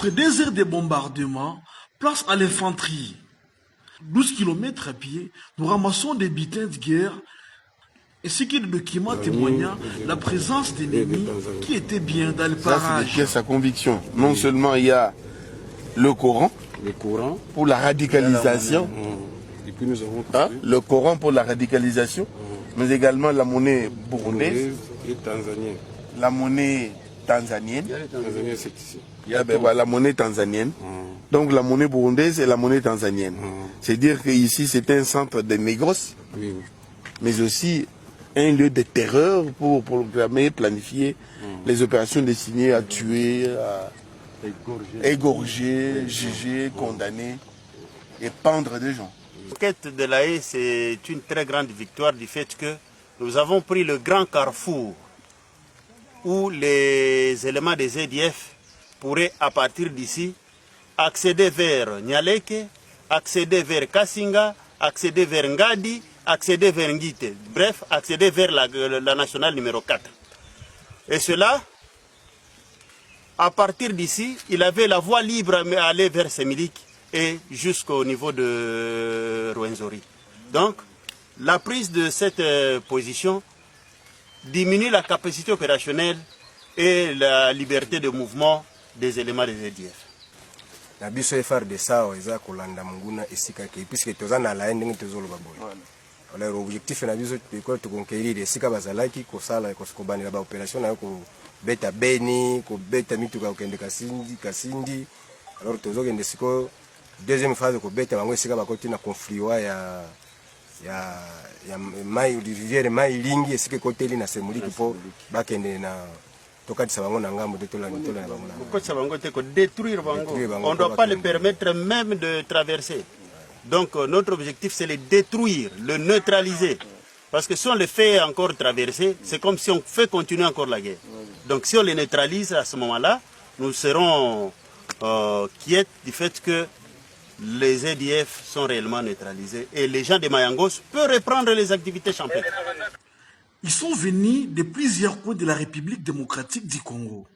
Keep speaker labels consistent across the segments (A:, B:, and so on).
A: Après 2 heures de bombardement, place à l'infanterie. 12 km à pied, nous ramassons des bulletins de guerre ainsi que des documents témoignant la présence d'ennemis qui étaient bien dans le parage.
B: Ça, c'est des pièces à conviction. Non seulement il y a le Coran pour la radicalisation, le Coran pour la radicalisation, mais également la monnaie burundaise, la monnaie tanzanienne. La monnaie tanzanienne. Donc la monnaie burundaise et la monnaie tanzanienne. C'est-à-dire qu'ici c'est un centre de négoce, mais aussi un lieu de terreur pour programmer, planifier les opérations destinées à tuer, à égorger, juger, condamner et pendre des gens.
C: La quête de la haie, c'est une très grande victoire du fait que nous avons pris le grand carrefour où les éléments des ZDF pourraient, à partir d'ici, accéder vers Nyaleke, accéder vers Kassinga, accéder vers Ngadi, accéder vers Ngite, bref, accéder vers la nationale numéro 4. Et cela, à partir d'ici, il avait la voie libre à aller vers Sémilik et jusqu'au niveau de Rwenzori. Donc, la prise de cette position diminue la capacité opérationnelle et la liberté de mouvement des éléments des EDF.
D: Na biso FARDC eza kolanda munguna esika ke puisque toza na la ndenge tozoloba boye. Voilà l'objectif na biso ko to conquérir esika bazalaki ko sala ko skobanira ba opération na ko beta Beni ko beta mituka okende Kasindi alors tozokende siko deuxième phase ko beta bango esika bakoti na conflit wa ya mai rivière mai lingi esika koteli na Semuliki po bakende na on ne doit pas les permettre même de traverser. Donc notre objectif c'est les détruire, le neutraliser. Parce que si on les fait encore traverser, c'est comme si on fait continuer encore la guerre. Donc si on les neutralise à ce moment-là, nous serons quiets du fait que les EDF sont réellement neutralisés et les gens de Mayangos peuvent reprendre les activités champêtres.
A: Ils sont venus de plusieurs coins de la République démocratique du Congo.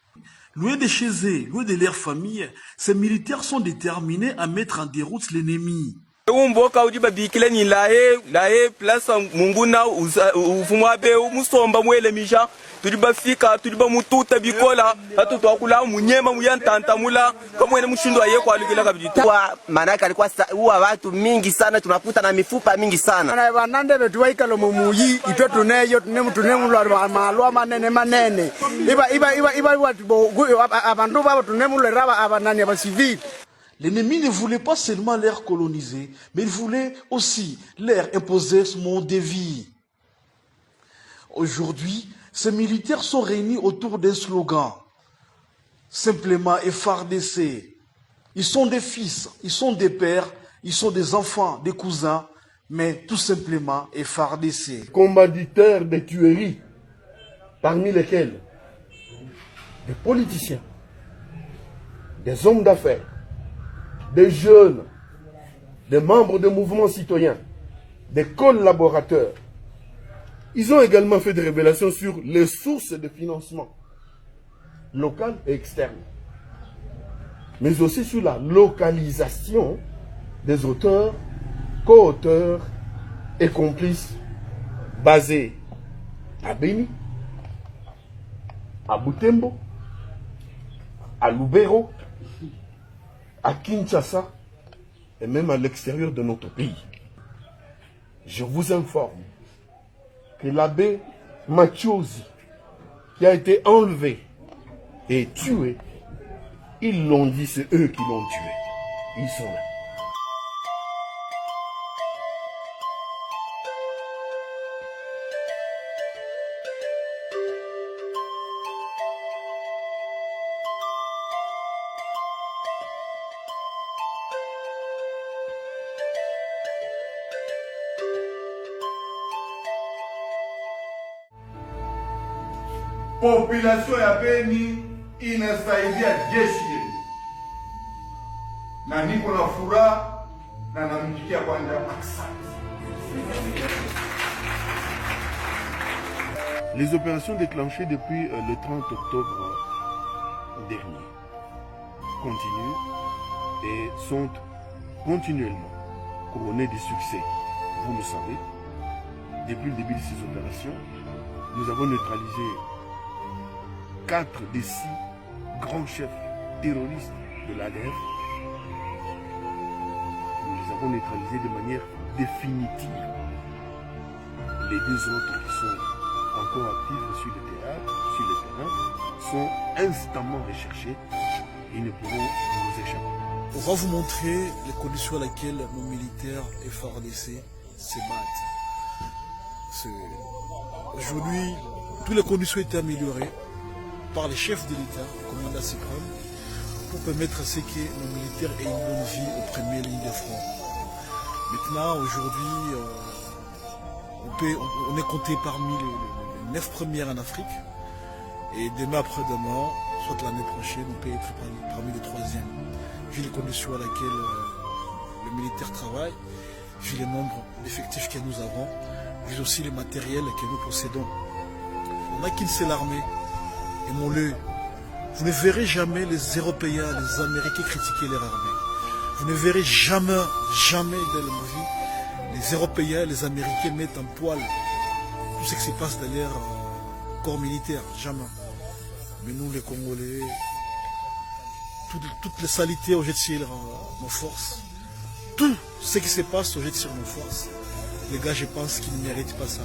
A: Loin de chez eux, loin de leur famille, ces militaires sont déterminés à mettre en déroute l'ennemi.
E: Umboka ujiba bikile ni lae place munguna ufumwa be musomba mwele misha tuliba fika tuliba mututa bikola hatu twakula munyema muyantanta mula kama ene mushindo aye kwa alikila kabijita
F: kwa manaka alikuwa huwa watu mingi sana tunakuta na mifupa mingi sana
G: na banande betu waikalo mumuyi ito tuneyo tunemulwa malwa manene iba watu abantu baba tunemulwa abanani abasivili.
A: L'ennemi ne voulait pas seulement l'air coloniser, mais il voulait aussi leur imposer ce mode de vie. Aujourd'hui, ces militaires sont réunis autour d'un slogan, simplement FARDC. Ils sont des fils, ils sont des pères, ils sont des enfants, des cousins, mais tout simplement FARDC.
B: Commanditaires de tueries, parmi lesquels des politiciens, des hommes d'affaires, des jeunes, des membres de mouvements citoyens, des collaborateurs. Ils ont également fait des révélations sur les sources de financement, locales et externes, mais aussi sur la localisation des auteurs, co-auteurs et complices basés à Beni, à Butembo, à Lubero, à Kinshasa et même à l'extérieur de notre pays. Je vous informe que l'abbé Machiosi, qui a été enlevé et tué, ils l'ont dit, c'est eux qui l'ont tué. Ils sont là.
H: Population ya Beni inasaidia jeshi na niko na furaha na namjikia kwanza asante.
B: Les opérations déclenchées depuis le 30 octobre dernier continuent et sont continuellement couronnés de succès. Vous le savez, depuis le début de ces opérations, nous avons neutralisé 4 des 6 grands chefs terroristes de l'ADF. Nous les avons neutralisés de manière définitive. Les 2 autres qui sont encore actifs sur le terrain, sont instamment recherchés. Ils ne pourront nous échapper.
A: On va vous montrer les conditions à laquelle nos militaires et FARDC se battent. Aujourd'hui, toutes les conditions étaient améliorées par les chefs de l'État, le commandant suprême, pour permettre à ce que nos militaires aient une bonne vie aux premières lignes de front. Maintenant, aujourd'hui, on est compté parmi les 9 premières en Afrique. Et demain après-demain, soit l'année prochaine, on peut être parmi les 3e. Vu les conditions à laquelle les militaires travaillent, vu les nombres d'effectifs que nous avons, vu aussi les matériels que nous possédons. On n'a qu'une seule armée, aimons-le. Vous ne verrez jamais les Européens, les Américains critiquer leur armée. Vous ne verrez jamais de leur vie, les Européens, les Américains mettent en poil tout ce qui se passe dans leur corps militaire. Jamais. Mais nous, les Congolais, toutes les saletés, on jette sur nos forces. Tout ce qui se passe, on jette sur nos forces. Les gars, je pense qu'ils ne méritent pas ça.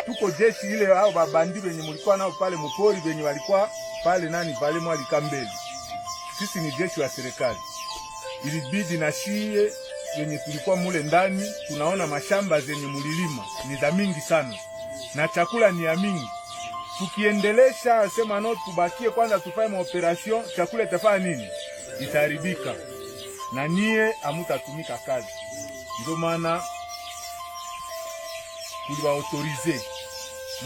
H: Tuko jeshi ile hao babandi wenye mulikuwa nao pale mpori wenye walikuwa pale nani pale mwali Kambeli. Sisi ni jeshi wa serikali. Ilibidi na shie wenye tulikuwa mule ndani tunaona mashamba zenye mulilima ni za mingi sana. Na chakula ni ya mingi. Tukiendelesha sema no tubakie kwanza tufanye maoperation, chakula itafanya nini? Itaharibika. Na nyie hamutatumika kazi. Ndio maana tuliwa autorize.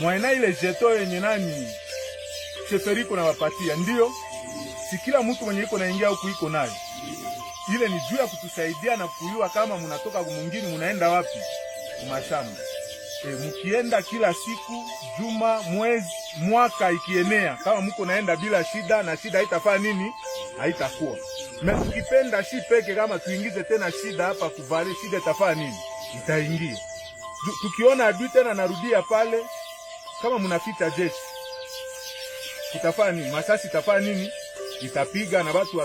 H: Mwaena ile jeto yenye nani sheferiko na wapatia ndio si kila mtu mwenye iko naingia huku iko nayo. Ile ni juu ya kutusaidia na kuyua kama mnatoka kumungini mnaenda wapi kumashamba. Mkienda kila siku, juma, mwezi, mwaka ikienea kama mko naenda bila shida na shida haitafanya nini? Haitakuwa. Na tukipenda shi peke kama tuingize tena shida hapa kuvale shida itafanya nini? Itaingia. Tukiona adui tena narudia pale kama mnafita jeshi kutafanya nini? Masasi itafanya nini? Itapiga na watu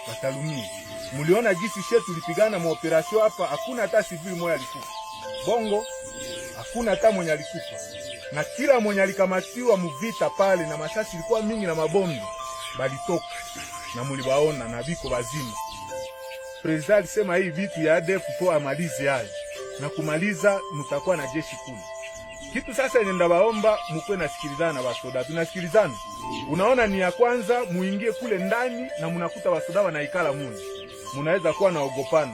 H: watalumia. Muliona jinsi shetu tulipigana maoperasyon hapa, hakuna hata civil moja alikufa. Bongo hakuna hata mwenye alikufa. Na kila mwenye alikamatiwa muvita pale na masasi ilikuwa mingi na mabomu balitoka na mulibaona na biko bazima. President alisema hii vitu ya ADF kwa amalize hayo. Na kumaliza mutakuwa na jeshi kule. Kitu sasa yenye ndabaomba mkwe nasikilizana na basoda. Tunasikilizana. Unaona, ni ya kwanza muingie kule ndani na munakuta wasoda wanaikala muni, munaweza kuwa na ogopana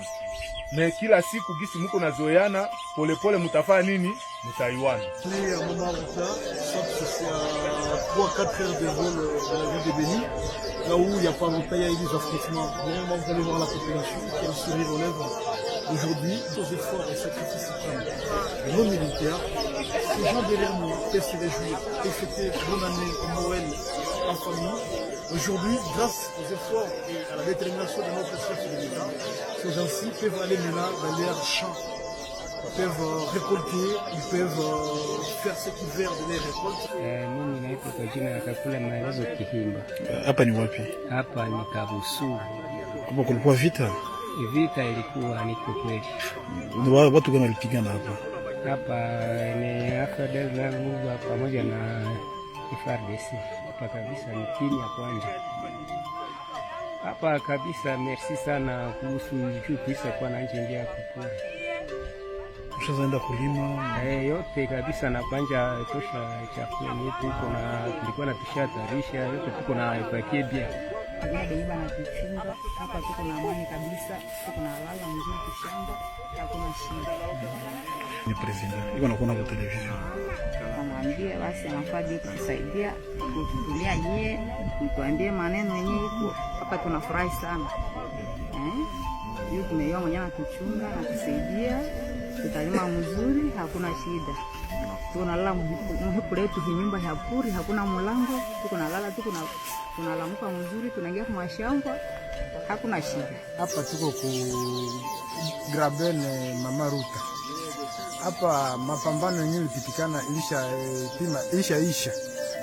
H: na kila siku gisi muko nazoeana, polepole mutafaa nini, mutaiwana.
A: Ni à Montmartre, c'est à 3-4 heures de vol de la ville de Béni, là où il n'y a pas longtemps, il y a eu des affrontements. Vraiment, vous allez voir la population qui a le sourire aux lèvres. Aujourd'hui, nos efforts et sacrifices de nos militaires, ces gens derrière nous peuvent se réjouir et fêter bonne année au Noël en famille. Aujourd'hui, grâce aux efforts et à la détermination de notre chef de l'État, ces gens-ci peuvent aller maintenant dans leurs champs. Ils peuvent récolter, ils peuvent faire ce qu'ils veulent de les récoltes.
I: Mimi naitwa kwa jina la Kakule Maelezo Kihimba.
J: Hapa ni wapi?
I: Hapa ni Kabusu.
J: Hapo kulikuwa vita?
I: Vita ilikuwa ni kweli.
J: Watu gani walipigana hapa?
I: Hapa ni AFDL na Mungu pamoja na FARDC. Hapa kabisa ni kimya kwanza. Hapa kabisa merci sana kuhusu juu kisa kwa na nje ndia kukua.
J: Ushaenda kulima?
I: Yote kabisa na panja tosha chakula yetu na tulikuwa na tushatarisha yote tuko na ipakie bia.
K: Kuna deiba na kuchunga hapa tuko na amani kabisa, tuko na lala mzuri kushamba, hakuna shida.
J: Ni president iko na kuona kwa television.
K: Amwambie basi anafadi kusaidia kutulia nyie, mtuambie maneno yenyewe iko hapa tunafurahi sana. Hiyo tumeiona mwenyewe kuchunga na kusaidia, tutalima mzuri, hakuna shida. Tunalala mhipu letu nyumba ya puri, hakuna mlango, tuko nalala tunalamuka mzuri, tunaingia kwa mashamba, hakuna shida.
G: Hapa tuko ku Grabene Mama Ruta. Hapa mapambano yenyewe ilipitikana ilisha.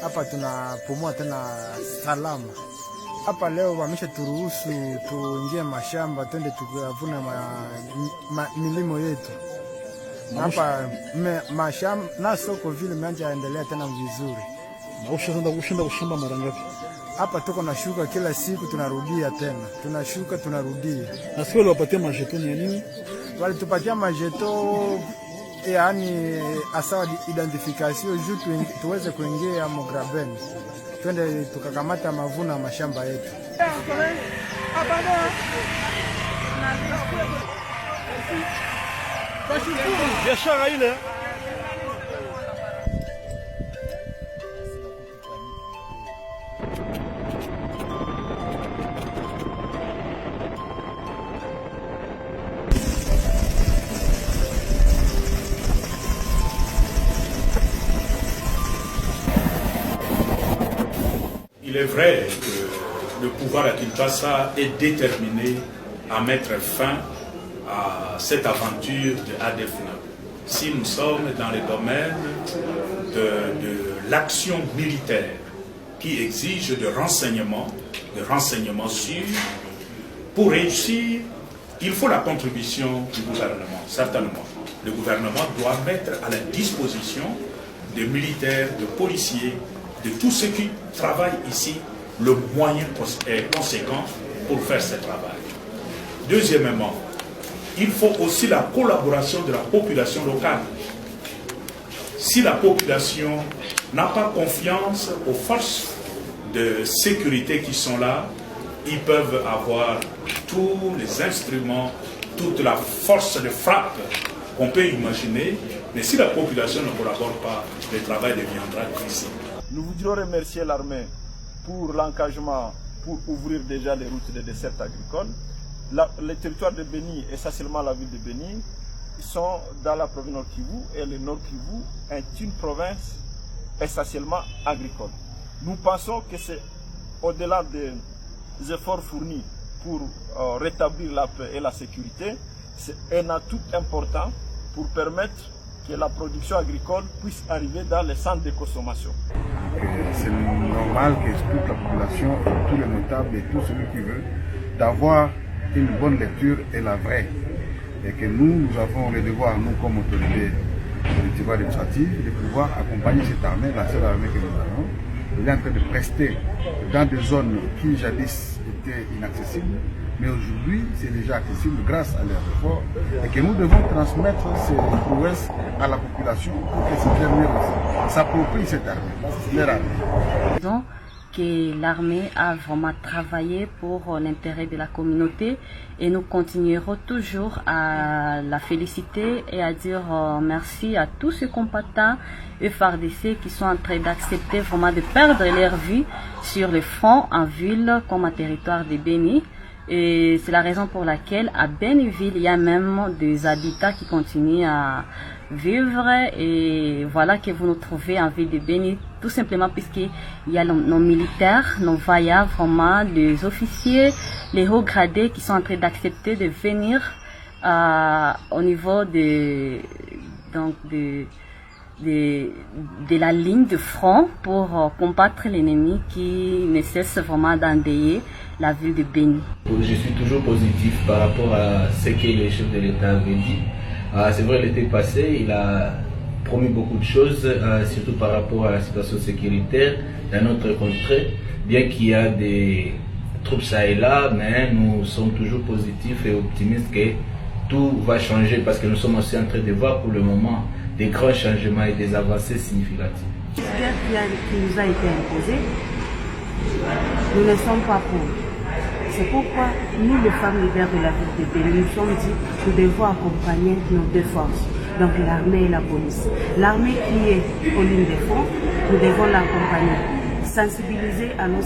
G: Hapa tunapumua tena salama. Hapa leo wamesha turuhusu tuingie mashamba twende tukavuna milimo yetu. Hapa mashamba na soko vile meanza endelea tena vizuri.
J: Na ushaenda kushamba mara ngapi?
G: Hapa tuko na shuka kila siku tunarudia tena. Tunashuka tunarudia.
J: Na sio waliwapatia majeton ya nini?
G: Walitupatia majeton yani asawa identification juu tuweze kuingia Mugrabeni. Twende tukakamata mavuna mashamba yetu.
A: Biashara ile
L: Il est vrai que le pouvoir à Kinshasa est déterminé à mettre fin à cette aventure de ADF-NAM. Si nous sommes dans le domaine de l'action militaire qui exige de renseignements sûrs, pour réussir, il faut la contribution du gouvernement, certainement. Le gouvernement doit mettre à la disposition des militaires, des policiers, de tous ceux qui travaillent ici, le moyen conséquent pour faire ce travail. Deuxièmement, il faut aussi la collaboration de la population locale. Si la population n'a pas confiance aux forces de sécurité qui sont là, ils peuvent avoir tous les instruments, toute la force de frappe qu'on peut imaginer, mais si la population ne collabore pas, le travail deviendra difficile.
M: Nous voudrions remercier l'armée pour l'engagement pour ouvrir déjà les routes de dessert agricole. Le territoire de Béni, essentiellement la ville de Béni, sont dans la province Nord Kivu et le Nord Kivu est une province essentiellement agricole. Nous pensons que c'est au-delà des efforts fournis pour rétablir la paix et la sécurité, c'est un atout important pour permettre que la production agricole puisse arriver dans les centres de consommation.
N: C'est normal que toute la population, tous les notables et tout celui qui veut, d'avoir une bonne lecture et la vraie. Et que nous avons le devoir, nous comme autorité politique administrative, de pouvoir accompagner cette armée, la seule armée que nous avons. Elle est en train de prester dans des zones qui jadis étaient inaccessibles, mais aujourd'hui c'est déjà accessible grâce à leurs efforts et que nous devons transmettre ces prouesses à la population pour que cette dernière s'approprie cette armée. C'est leur armée.
K: Donc,
O: que l'armée a vraiment travaillé pour l'intérêt de la communauté et nous continuerons toujours à la féliciter et à dire merci à tous ces combattants FARDC qui sont en train d'accepter vraiment de perdre leur vie sur le front en ville comme en territoire de Beni. Et c'est la raison pour laquelle à Béniville, il y a même des habitants qui continuent à vivre et voilà que vous nous trouvez en ville de Beni, tout simplement puisqu'il y a nos militaires, nos vaillants, vraiment les officiers, les hauts gradés qui sont en train d'accepter de venir au niveau de la ligne de front pour combattre l'ennemi qui ne cesse vraiment d'endayer la ville de Beni.
P: Je suis toujours positif par rapport à ce que le chef de l'État avait dit. C'est vrai, l'été passé, il a promis beaucoup de choses, surtout par rapport à la situation sécuritaire dans notre contrée. Bien qu'il y a des troupes ça et là, mais nous sommes toujours positifs et optimistes que tout va changer parce que nous sommes aussi en train de voir pour le moment des grands changements et des avancées significatives.
Q: La guerre qui nous a été imposée, nous ne sommes pas pour. C'est pourquoi nous, les femmes leaders de la ville de Beni, nous sommes dit que nous devons accompagner nos deux forces, donc l'armée et la police. L'armée qui est aux lignes de front, nous devons l'accompagner, sensibiliser à nos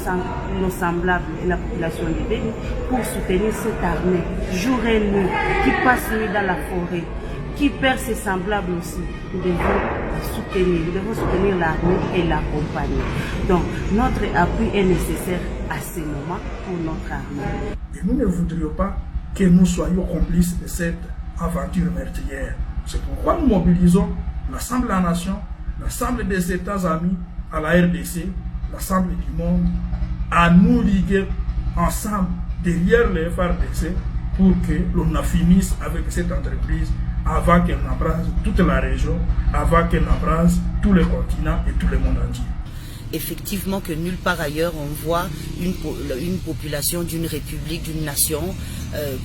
Q: semblables et la population de Beni pour soutenir cette armée, jour et nuit, qui passe nuit dans la forêt, qui perd ses semblables aussi. Nous devons soutenir l'armée et l'accompagner. Donc, notre appui est nécessaire à ce moment pour notre armée.
J: Et nous ne voudrions pas que nous soyons complices de cette aventure meurtrière. C'est pourquoi nous mobilisons l'Assemblée de la Nation, l'Assemblée des États amis à la RDC, l'Assemblée du monde, à nous liguer ensemble derrière les FARDC pour que l'on finisse avec cette entreprise avant qu'elle n'embrase toute la région, avant qu'elle n'embrase tous les continents et tout le monde entier.
R: Effectivement que nulle part ailleurs on voit une population d'une république, d'une nation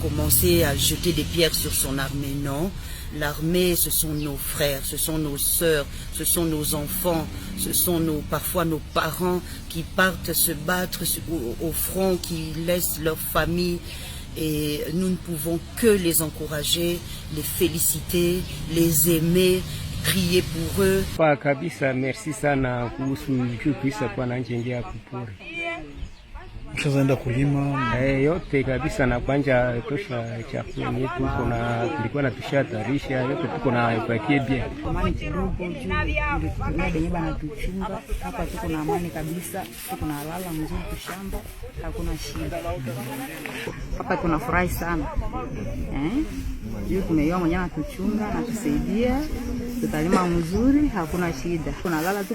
R: commencer à jeter des pierres sur son armée. Non, l'armée ce sont nos frères, ce sont nos sœurs, ce sont nos enfants, ce sont parfois nos parents qui partent se battre au front, qui laissent leur famille. Et nous ne pouvons que les encourager, les féliciter, les aimer, prier pour eux.
I: Kabisa, merci sana kuhusu juu kuisa kwa na nje ya kupori.
J: Mshazaenda kulima
I: yote kabisa na kwanja tosha chakula yetu tulikuwa na tushatarisha yote tuko na ipakie bien.
K: Amani kidogo juu kuna benye bana tuchunga hapa, tuko na amani kabisa, tuko na lala mzuri kushamba, hakuna shida. Hapa tunafurahi sana. Juu tumeiwa mwenyewe tuchunga na tusaidia, tutalima mzuri, hakuna shida. Tunalala tu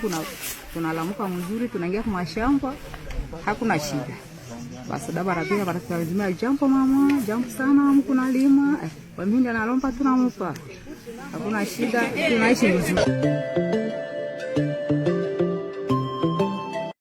K: tunalamuka mzuri, tunaingia kwa mashamba, hakuna shida. Basi dabara pia lazima jambo mama, jambo sana mkuna lima. Wamindi analomba tunamupa. Hakuna shida, tunaishi vizuri.